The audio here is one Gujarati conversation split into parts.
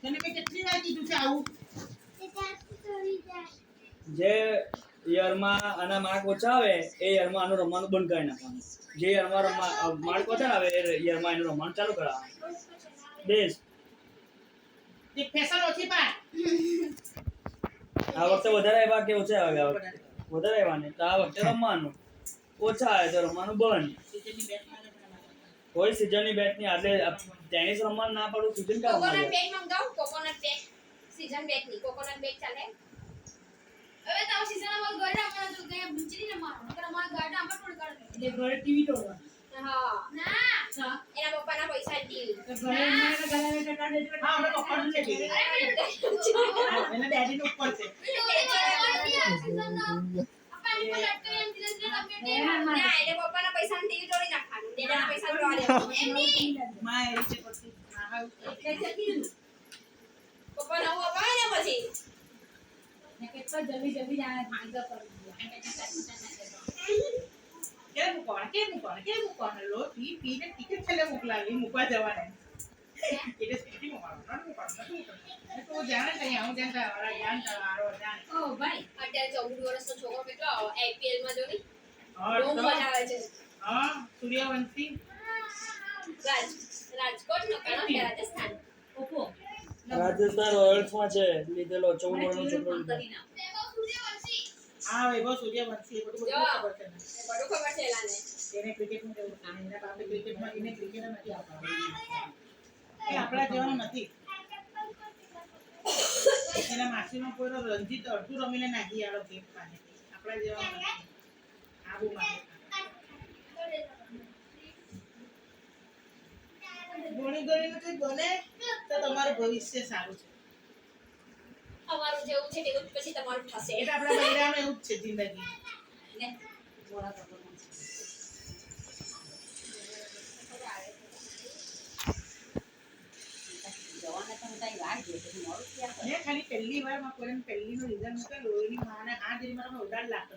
તને મેં કેટલી વાર કીધું છે આવું જે યરમાં આના માર્ક ઓછા આવે એ યરમાં આનું રમવાનું બંધ કરી નાખવાનું. જે યરમાં માર્ક ઓછા આવે એ યરમાં એનું રમવાનું ચાલુ કરાવવાનું. દેશ એક ફેશન ઓછી પાડ આ વખતે વધારે આવ્યા કે ઓછા આવ્યા? વધારે આવ્યા ને તો આ વખતે રમવાનું. ઓછા આવે તો રમવાનું બંધ. કોઈ સીઝનની બેટ નહીં. એટલે ટેનિસ રમવાનું ના પડું સીઝન કા રમવાનું? કોકોનટ બેગ મંગાવ. કોકોનટ બેગ સીઝન બેગ ની કોકોનટ બેગ ચાલે. હવે તો સીઝન માં ગોડા આપણા જો કે બિચરી ને મારો નકર અમાર ગાડા આમાં તોડ કાઢે એટલે ઘરે ટીવી તોડવા હા ના એના પપ્પાના પૈસા ટીવી ઘરે મને ગલાવે ટકા દેજો હા અમે પપ્પાનું છે ટીવી એના ડેડી નું ઉપર છે ના એને પપ્પાના પૈસા ટીવી તોડી નાખવાનું. દેના પૈસા તોડવા દેવાનું. માં એ રીતે પછી હા એટલે કીધું પપ્પા નવું અપાય ને પછી ને કેટલા જલ્દી જલ્દી જાણે માંગા પર કેમ કોણ લો ટી પીને ટિકિટ છેલ્લે મોકલાવી મૂકવા જવાને એટલે સીટી મોકલવાનું તો જાણે કઈ આવું જાણતા વાળા જાણતા વાળો જાણે ઓ ભાઈ અત્યારે 14 વર્ષનો છોકરો કેટલો આઈપીએલ માં જોની હા બહુ મજા આવે છે. હા સૂર્યવંશી રાજકોટ નો કણો કે રાજસ્થાન ઓપો રાજસ્થાન રોયલ્સમાં છે લીધેલો 14 વર્ષનો છોકરો લીધો. હા વૈભવ સૂર્યવંશી એ બધું ખબર છે ને બડો ખબર છે એલાને એને ક્રિકેટનું કેવું કામ એના બાપે ક્રિકેટમાં એને ક્રિકેટ નથી આપવાનું એ આપણા જેવાનો નથી એના માસીનો કોઈ રણજીત અડધું રમીને નાખી આલો કેપ પાને આપણા જેવાનો નથી આવું માને ભણી ગણીને કંઈ બને તો તમારું ભવિષ્ય સારું છે અમારું જેવું છે તેવું જ પછી તમારું થશે. એટલે આપણા બૈરાનું એવું જ છે જિંદગી ને મોડા પકડવાનું જવાને તો કઈ વાર છે પછી મોડું ક્યાં કરે મેં ખાલી પહેલી વાર માં કોઈને પહેલીનું રિઝલ્ટ મૂકેલું એની માને આ જેરી મારા ઉડાડ લાગતો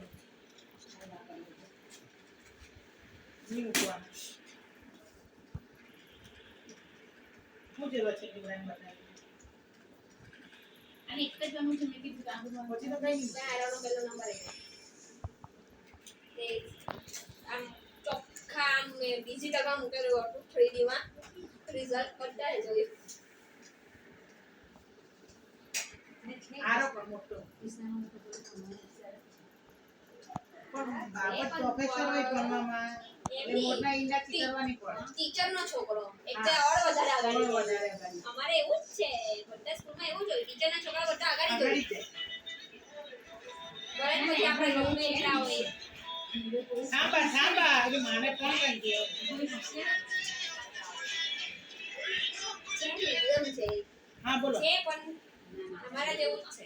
નહીં મૂકવાનું શું જરૂર છે ડિઝાઇન બતાવી અને એક જ બનવું છે મેં કીધું કાંગુમાં પછી તો કઈ નહીં આયરાનો પહેલો નંબર આવ્યો. તે આમ ચોખ્ખા આમ ડિજિટલમાં મૂકેલું હતું 3D માં રિઝલ્ટ બધાએ જોયું. આરો પણ મોટો પણ બાબત પ્રોફેસર હોય ભણવામાં એટલે મોટના ઈંડા ચીતરવાની પડે ટીચરનો છોકરો એટલે ઓર વધારે આગળ થોડો ગયો. વધારે આગળ અમારે એવું જ છે બધા સ્કૂલમાં એવું જ હોય ટીચરના છોકરા બધા આગળ જ આગળ હોય. છે ગણેશ પછી આપણે ગમે એટલા હોય સાંભા એટલે માને કોણ કઈ ગયો છે ને એકદમ છે હા બોલો છે પણ અમારા જેવું જ છે.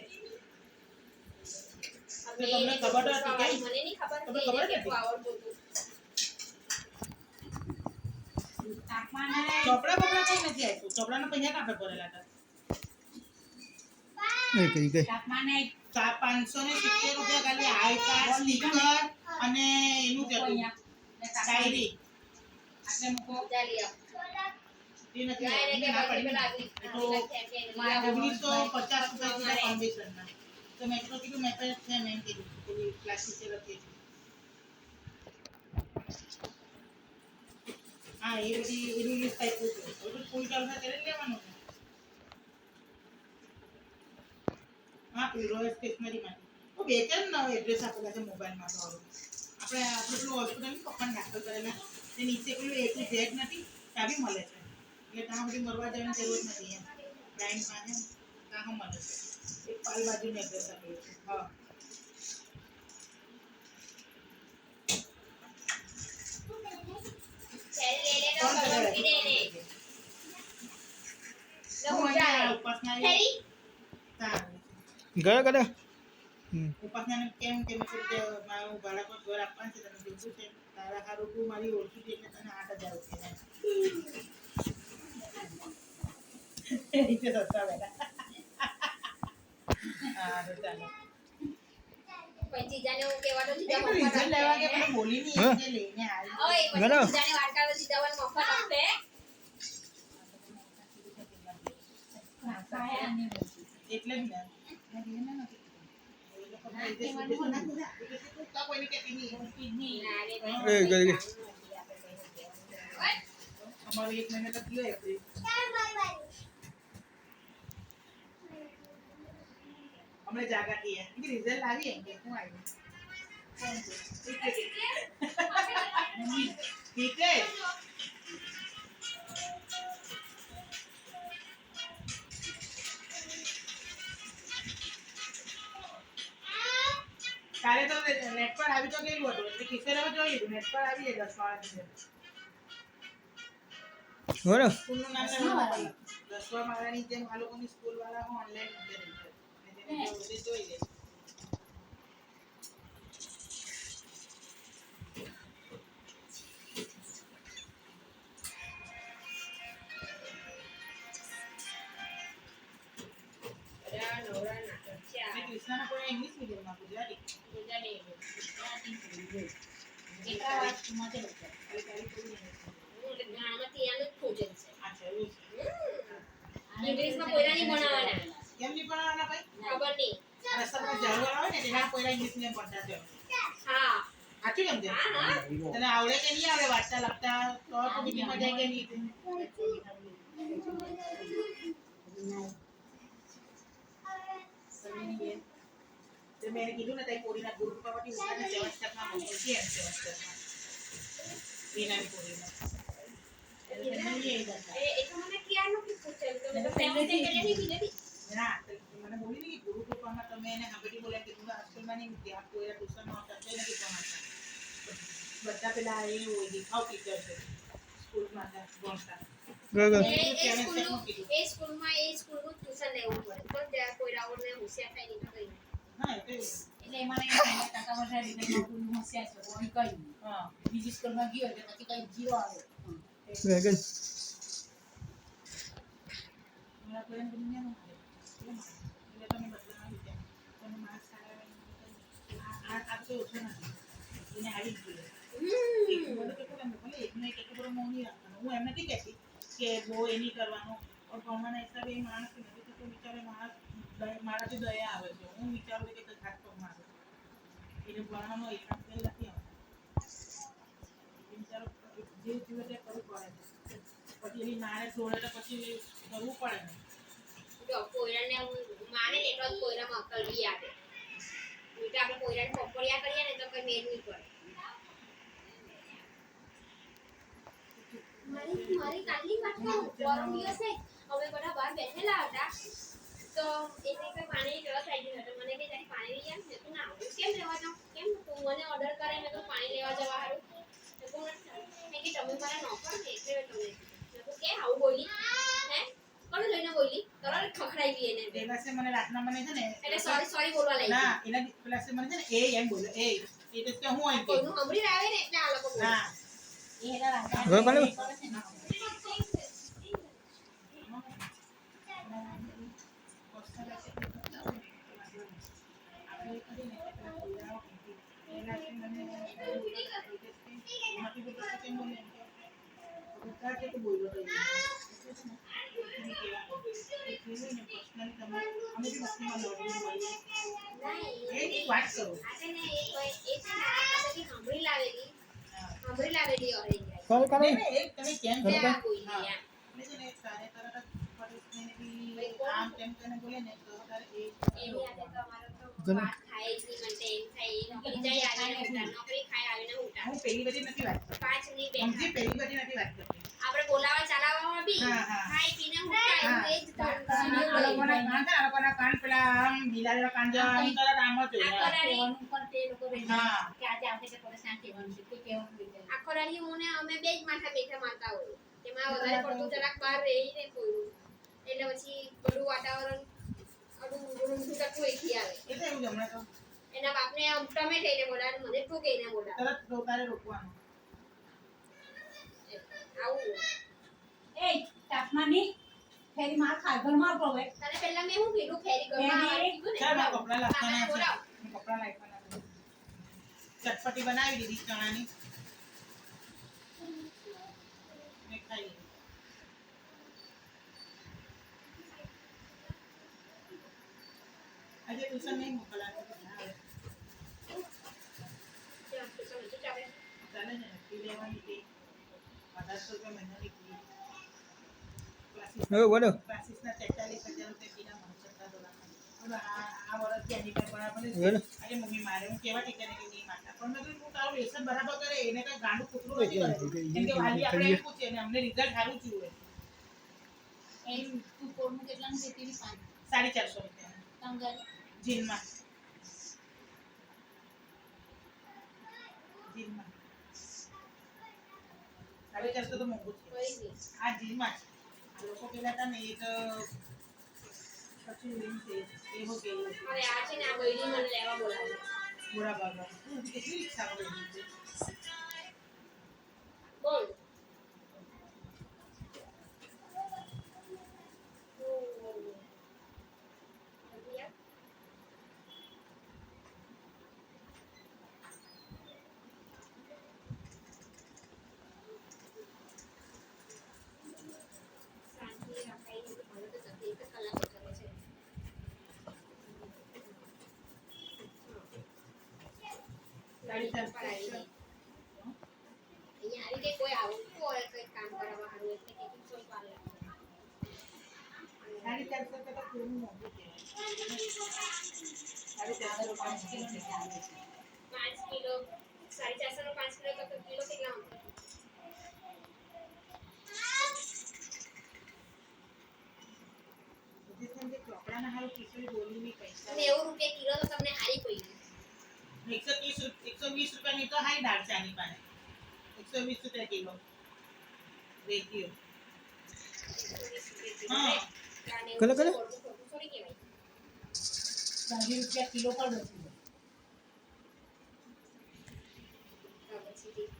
તો તમને ખબર તો હતી કે? મને નહીં ખબર તમને કે ખબર એને નથી? કેટલું આવડતું હતું. તાપમાન ચોપડા બપડા કઈ નથી આપ્યું ચોપડાના પૈસા કાપે ભરેલા હતા તાપમાન 570 રૂપિયા ખાલી આઈ કાર્ડ સ્ટીકર અને એનું જ હતું ડાયરી આટલે મૂકો ચાલી આપ. એ નથી ના, એને ના કે પડી આગળ એ તો આગળ 1950 રૂપિયા ફાઉન્ડેશનના તો મેં તો કીધું મેં તો છે મેં કીધું પેલી ક્લાસ ટીચર હતી હા એ બધી એનું લિસ્ટ આપ્યું હતું બધું ફૂલ ચાલુ થાય ત્યારે લેવાનું ને હા પેલું રોયલ સ્ટેશનરીમાંથી તો બે ચાર નવો એડ્રેસ આપેલા છે મોબાઈલમાં તો હવે આપણે પેલું હોસ્પિટલની પપ્પાને દાખલ કરેલા તે નીચે પેલું A to Z નથી ત્યાં બી મળે છે એટલે ત્યાં બધી મળવા જવાની જરૂર નથી એમ લાઈન પાસે ત્યાં મળે છે એક પાલ બાજુનું એડ્રેસ આપેલું છે હા ચાલી લે લે તો મૂકી દે ને. લે હું જાય. ઉપાસના થઈ ગયો કદા ઉપાસનાને કેમ કે મેં કીધું કે મારું ભાડા પર ઘર આપવાનું છે તને જોઈતું છે તારા હારું તું મારી ઓળખી દે એટલે તને 8,000 રૂપિયા એ રીતે સસ્તા બેટા હા તો ચાલો પણ જીજાને હું કહેવાનો એક જીજા તો મફત રિઝલ્ટ લેવા આપે. ગયા મને બોલી નહીં હા? એટલે લઈને આવી ઓય પછી બરાબર. જીજાને વાટકારો જીજાવાને મફત આપે. ક્યારની બોલતી. એટલે જ ને મેં કીધું ને નથી એ લોકો ભાઈ જે વિદેશમાં ના કીધા. વિદેશી તો કોઈને કહેતી નહીં. બોલતી જ નહીં. ના રે હા. ભાઈ, એ ગઈ. અમારો 1 મહિનો તો ગયો એપ્રિલ. હમણાં જાગા થઈએ રિઝલ્ટ આવી એમ કે શું આવ્યું ઠીક છે કાલે તો નેટ પર આવી તો ગયેલું હતું એટલે કિશોરે જોઈ લીધું નેટ પર આવી જાય 10 વાળા સ્કૂલનું નામ નહીં 10 વાળાની જેમ આ લોકોની સ્કૂલ વાળા ઓનલાઈન મૂકે છે જોઈ લે નવરા નાટક છે આ. અને કૃષ્ણના કોઈ ઇંગ્લિશ મીડિયમમાં ગુજરાતી ગુજરાતી. કેટલા વાર સ્કૂલમાં છે બધા? ખાલી ખાલી થોડી ઇંગ્લિશ. હું એટલે ગામમાંથી આનું જ ભોજન છે. અચ્છા એવું છે ઇંગ્લિશમાં કોયલા નહીં ભણાવવાના. કેમ નહીં ભણાવવાના ભાઈ ખબર નહીં. રસ્તામાં ઝાડવા આવે ને તેના કોઈના ઇંગ્લિશ મીડિયમ ભણતા છે હા સાચું કેમ છે હા હા. તને આવડે કે નહીં આવડે વાંચતા લખતા તો બીજીમાં જાય કે નહીં તો મેં કીધું ને તારી પોરીના ગ્રુપ પરથી ઉતારીને 7 સ્ટેપમાં મોકલતી એમ 7 સ્ટેપમાં એના પોરીના એ તો મને ક્યારનું કીધું છે. તો મેં તો પહેલેથી પહેલેથી કીધેલી. ના મને બોલી નહીં ગુરુ કૃપામાં તમે એને હાબેટી બોલ્યા કે તું હોસ્ટેલમાં નહીં મૂકી આપ કોઈ ટ્યુશનમાં આવતા તો નથી ભણાવતા બધા પેલા એ હોય દેખાવ ટીચર છે સ્કૂલમાં ભણતા એ સ્કૂલમાં ટ્યુશન લેવું પડે પણ ત્યાં કોયરાઓને હોશિયાર થાય નહીં તો કઈ નહીં. હા એટલે એટલે એમાં નહીં થાય, કાકા વધારે એટલે એમાં કોઈ હોશિયાર છે, કોઈ કઈ નહીં. હા બીજી સ્કૂલમાં ગયો એટલે પછી કઈ જીરો આવે. મારા કોઈને દુનિયાનું છે એટલે તમે બદલામાં આવી જાય તમે માર્ક્સ સારા આ તો ઓછો નથી એને આવી જ જોઈએ બધું કેટલું એમ ભલે એકનો એક એટલો બધો મોં નહીં રાખવાનો હું એમ નથી કહેતી કે બહુ એ નહીં કરવાનું પણ ભણવાના હિસાબે એ માણસ નથી થતો વિચારે મારાથી દયા આવે છે હું વિચારું કે કંઈક હાથ પગમાં આવે એટલે ભણવાનો એકાંત ફેલ નથી આવતો વિચારો જે જીવે તે કરવું પડે છે પછી એની નારે છોડે તો પછી કરવું પડે ને જો કોયરાને માને ને એટલો જ કોયરામાં અક્કલ બી આવે. ઉલટા આપણે કોયરાને પપડિયા કરીએ ને તો કઈ મેળ નહીં પડે. મારી કાલની વાત કહું, પરમ દિવસે અમે બધા બહાર બેઠેલા હતા તો એને કઈ પાણીની તરસ આવી ગઈ હતી. મને કે તારી પાણી લઈ આવ. મેં તો ના આવું. કેમ લેવા જાઉં? કેમ તું મને ઓર્ડર કરે મેં તો પાણી લેવા જવા હારું. મેં તો મેં કે તમે મારા નોકર ને એટલે તમે મેં તો કે આવું બોલી હે કોણ જોઈને બોલી તરત ખખડાઈ ગઈ એને. પેલા સે મને રાતના મને છે ને એટલે સોરી બોલવા લાગી. ના એના પેલા સે મને છે ને એ એમ બોલે એ એટલે કે હું એમ કે કોઈનું સાંભળી આવે ને એટલે આ લોકો બોલે. હા એ હેડા રાંધા હવે કોને? કરે છે ને. વાત કરો આ છે ને એ છે ને આ પાસેથી સાંભળી લાવેલી ઓરેન્જ તમે કેમ છે કરો? આ કોઈ હા. નહીં એટલે છે ને તારે તરત જ પરેશને બી આમ તેમ કરીને બોલે ને તો તારે એ એની હાથે તો અમારો તો વાત થાય જ નહીં. મને એમ થાય એ નોકરી જાય આવીને ઉઠા નોકરી ખાય આવીને ઉઠા હું પેલી બધી નથી વાત કરતી 5 મિનિટ સમજી બેઠા પેલી બધી નથી વાત કરતી આપણે બોલાવા ચાલાવામાં બી હા, હા. ખાઈ પીને ઉઠા હા. એ જ આ લોકોના કાન પેલા આમ બિલાડીના કાન જેવા આમ તરત આમ જ હોય. આખો રાડી કહેવાનું પણ તે લોકો રહી હા. કે આજે આવશે કે પરેશાન કહેવાનું છે, તે કહેવાનું રહી જાય. આખો રાડી મને અમે બે જ માથા બેઠા મારતા હોય તેમાં વધારે પડતું જરાક બહાર રહીને કોઈનું એટલે પછી બધું વાતાવરણ રૂમથી ટકવું એથી આવે. એ તો એવું જ હમણાં તો એના બાપને આમ ટમે થઈને બોલાવે મને ઠોકીને બોલાવે. તરત તારે રોકવાનું આવું એ તાપમાન ની ફેરી માર ખા ઘર માર પડે. તને પહેલા મેં હું કીધું ફેરી ઘરમાં આવવાનું કીધું ને ચાલ મારા કપડાં લાવવાના કાકાને છે બોલાવો. કપડાં લાવવાના છે ચટપટી બનાવી દીધી ચણાની મેં ખાઈ લીધી આજે ટ્યુશન નહીં મોકલવાનું આવે ત્યાં તો સમજ ચાલે ચાલે ને ફી લેવાની ફી 1500 રૂપિયા મહિનાની ફી હવે બોલો ક્લાસીસના 43,000 રૂપિયા ફીના મળે છઠ્ઠા ધોરણના હવે આ વર્ષથી એની પર બરાબર બોલો અરે મમ્મી મારે હું કેવા ટીચરને કે નહીં માનતા પણ મેં કીધું હું તારું લેસન બરાબર કરે એને કઈ ગાંડું કૂતરું નથી કરે કેમ કે વાલી આપણે એમ પૂછીએ ને અમને રિઝલ્ટ સારું થયું હોય તું કોડનું કેટલાનું કહેતી હતી? 450 રૂપિયા તંગર જીનમાં જીનમાં 450 તો મોંઘું છે કોઈ નહીં આ જીનમાં જ આ લોકો પેલા હતા ને એ તો પછી એમ છે એવો કેવું હવે આ છે ને આ બૈરી મને લેવા બોલાવે થોડા બાબા કેટલી રિક્ષા કરી છે કોણ અહીંયા આવી કોઈ આવતું હોય કંઈક કામ કરવા હારું એટલે કેટલી કોઈ વાર લાગે 450 રૂપિયા તો થોડું મોંઘું કહેવાય 450 રૂપિયા 5 કિલો 450 નો 5 કિલો તો કિલો કેટલા હોય જે ચોપડાના હારું ખીચડી બોલી ની પૈસા 90 રૂપિયા કિલો તો તમને હારી પડી 120 રૂપિયાની તો હાઈ દાળ છે આની પાસે 120 રૂપિયા કિલો રેખીઓ હા કલે કલે થોડી કહેવાય 40 રૂપિયા કિલો પર બચી જાય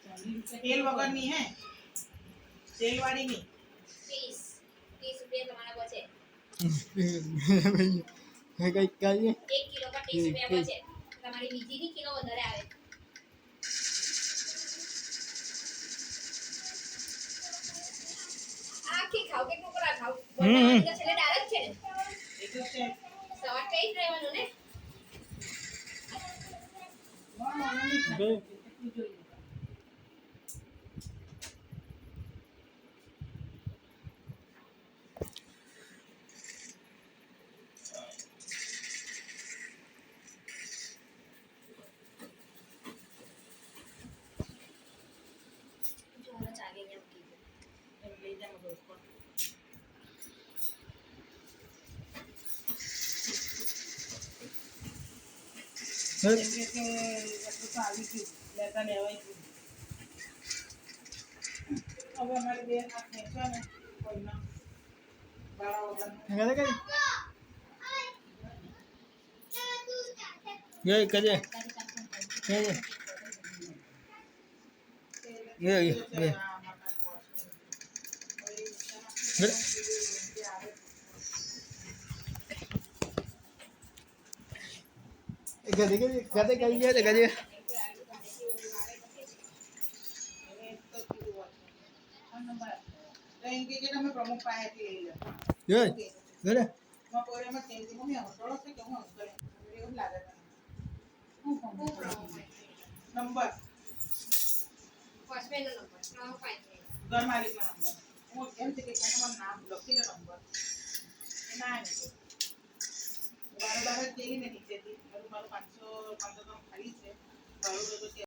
40 રૂપિયા તેલ વગરની હે તેલ વાળી નહીં 30 રૂપિયા તમારા બચે કઈ કઈ 1 કિલો પર 30 રૂપિયા બચે તમારી બીજીની કિલો વધારે આવે આખી ખાવ કે ટુકડા ખાવ બનાવવાની તો છેલ્લે દાળ જ છે ને એટલું છે સવાર કઈ જ રહેવાનું ને એટલું જોઈએ જોવાનો ચાગે અહીંયા મૂકી દો એમ લઈ જા મગર ઉપર એમ કે એટલું તો આવી ગયું લેતા લેવાય ગયું હવે અમારે બે હાથ ખેંચવા ને કોઈના બાળા વગરનું કલે કલે ये कजे ये गदे गदे कहीं गए गदे તમે પ્રમુખ પાસેથી લઈ લો ये गदे બપોરેમાં કેમ મમ્મી હસડો છે કે હું હસડો એવું લાગે તમને નંબર ફર્સ્ટ નો નંબર 3 ઘર માલિકનો નંબર હું એમ છે કે તમારું નામ લખી લો નંબર એ ના નથી બરાબર જ જઈને નીચેથી મારું 500 ખાલી છે મારું બધું